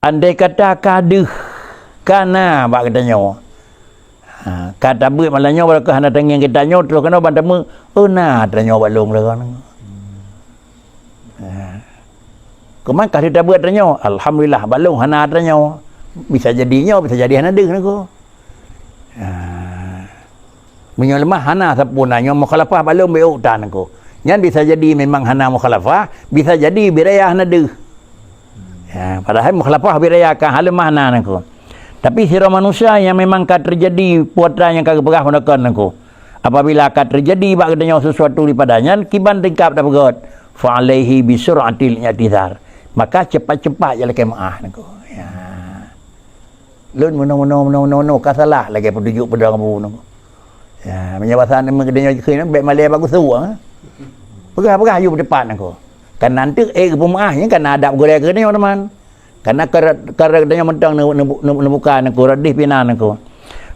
andai kata kaduh kana bak katanya kata buat malanya balakah hana tenging kita nyo terus kena bantamu na tanya balung lah kan keman kah kita buat tanya alhamdulillah balung hana tanya bisa jadinya bisa jadi hana deh aku menyelemah hana sapunanya mukhalafah balung beuk tan aku nyan bisa jadi memang hana mukhalafah bisa jadi birayah hana deh padahal mukhalafah birayah kan halimah hana aku tapi sira manusia yang memang akan terjadi puatra yang kagak pegah menekan aku apabila akan terjadi bak katanya sesuatu dipadanya kiban tingkap dah begot fa alaihi bisur'atil i'tizar maka cepat-cepat je lagi maaf aku ya lun mono kasalah lagi petunjuk pada kamu aku ya menyawasan mengadanya keun baik malai bagus suang pegah you depan aku kan nanti pemaahnya kan adab goreng ke teman karena kerana mentang nebukan aku radih pinan aku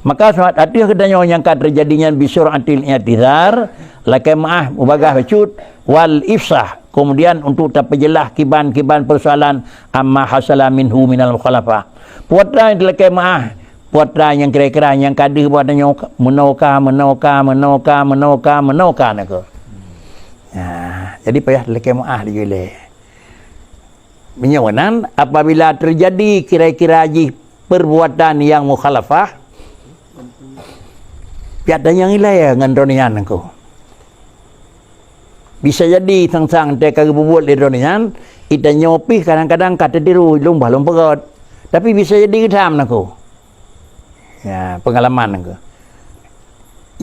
maka suat hati kedanya yang akan terjadinya bisur'atil i'tizar lakai maah ubagah becut wal ifsah kemudian untuk terpejelah kiban-kiban persoalan amma hasala minhu minal mukhalafah puatra yang lakai maah puatra yang kira-kira yang kadir buatnya menauka aku jadi payah lakai maah digileh menyawanan apabila terjadi kira-kira perbuatan yang mukhalafah tiada yang ilai dengan ronian aku bisa jadi sang-sang teka berbuat di ronian kita nyopi kadang-kadang kata diru lumbah pegot tapi bisa jadi gedam aku ya pengalaman aku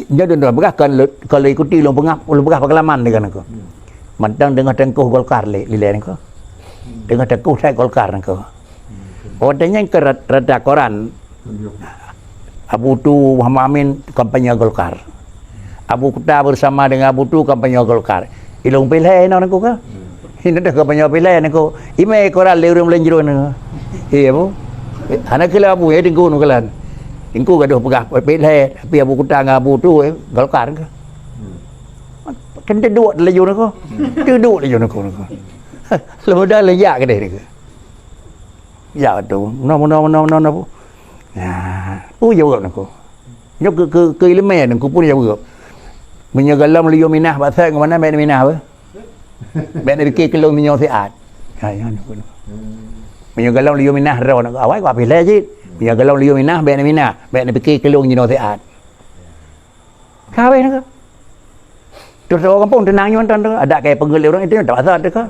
jadi bekas kalau ikuti lumbah pengalaman dengan aku mentang dengan tengkuh Golkar lilai aku dengan teguh saya Golkar aku orangnya ke rada koran Abu Tu Muhammad Amin kampanye Golkar Abu Kuta bersama dengan Abu Tu kampanye Golkar ilung pilih nak aku ke ini dah kampanye pilih aku ime koran leurum lenjero nak iya bu anak kila Abu ya tinggu nu kalan tinggu gaduh pegah pilih tapi Abu Kuta dengan Abu Tu Golkar ke kan duduk lejur aku duduk lejur aku lebih dah leyak ke dia ke ya tu no jawab aku nyok ke ilmu aku pun jawab menyagalam liyo minah bahasa ke mana ben minah apa ben dikit kelong minyo siat kan aku menyagalam liyo minah ron awai ko pilih je menyagalam liyo minah ben dikit kelong minyo siat kawe nak terus orang kampung tenang nyon tan ada kayak penggel orang itu tak asal tu ke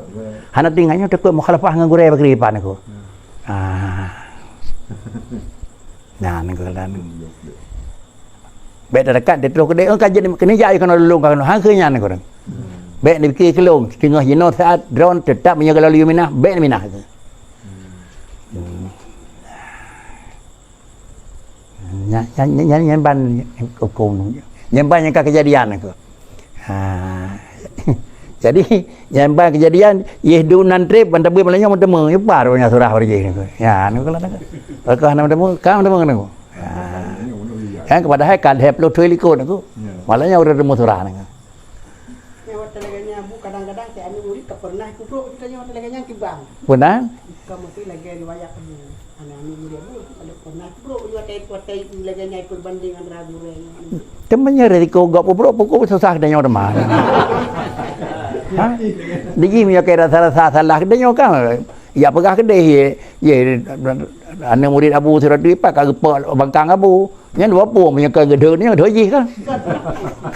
hana tinggalnya takut mukhalafah dengan gurai berkeripan aku nah nang kalan bet dekat dia terus dia kajian kena jai kana lulung kana hang kenya nang orang bet ni fikir kelong tengah jino saat drone tetap menjaga lalu minah bet minah nyan ban kokong nyan ban yang kejadian aku jadi yang bah kejadian yehdunan trip bantabe malanya mentemu par nya surah orje ni ya nu kala nak ka na mentemu ka mentemu nu kan kepada hai kad hep lo thui liko aku malanya udah temu surah ni lewat teleganya bu kadang-kadang saya anu murid pernah kuprok kita lewat teleganya kibang benar kamu tu lagi riwayat ni anu murid bu kalau pernah kuprok lewat teleganya ikut banding antara guru temannya resiko gak kuprok pokok susah danya teman Digi punya kira salah kedai kan. Ya pegah kedai ye anak murid Abu Sirati pak kagak bangkang Abu. Nya dua pun punya kagede ni ada je kan.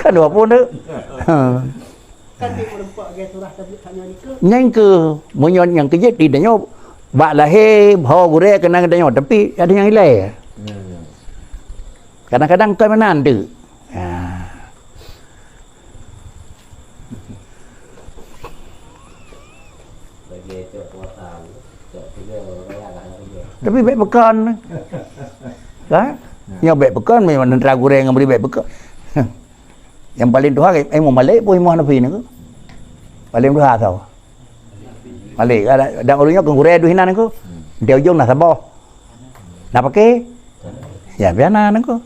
Kan dua pun tu. Kan di perempuan ge surah tabligh hanya nikah. Nyang ke munyon yang kejut di danyo bak lahir bawa gure kena danyo tapi ada yang hilai. Kadang-kadang kan menan tu. Tapi baik pekan kan yang baik pekan memang nentera goreng yang beri baik pekan yang paling tua mau Malik pun mau Hanafi ni ke paling tua tau Malik ada ulunya ke goreng du hinan ke dia ujung nak sabah nak pakai ya biana ni ke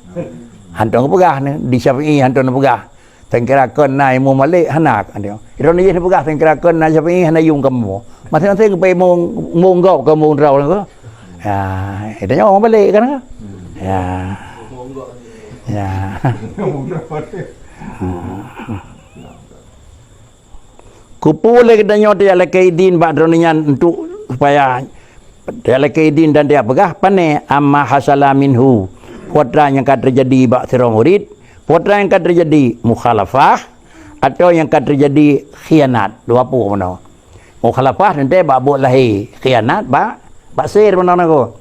hantar ke pegah ni di Syafi'i hantar ke pegah tengkirakan nai mu Malik hanak dia ironis ni pegah tengkirakan nai Syafi'i hanayung kamu masing-masing ke pe mong gau ke mong rau ni ke Tanya orang balik kan? Ya. Ya. Kupu lagi tanya dia lakaidin badronian untuk supaya dia lakaidin dan dia pegah pane amma hasala minhu. Putra yang akan terjadi bak sira murid, putra yang akan terjadi mukhalafah atau yang akan terjadi khianat. Dua apa mana? Mukhalafah nanti bak buat lahir, khianat bak sir mana ko.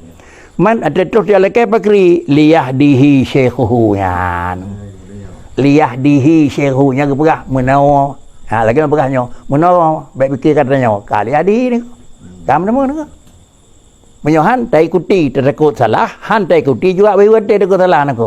Man ada terus dia lakai pakri liyahdihi syekhuhu yan. Liyahdihi syekhuhu nya pegah menau. Lagi nak pegahnya. Menau baik fikir katanya kali adi ni. Kamu nama ni. Menyo han tak ikuti tertakut salah, han tak ikuti juga bagi wate takut salah nak.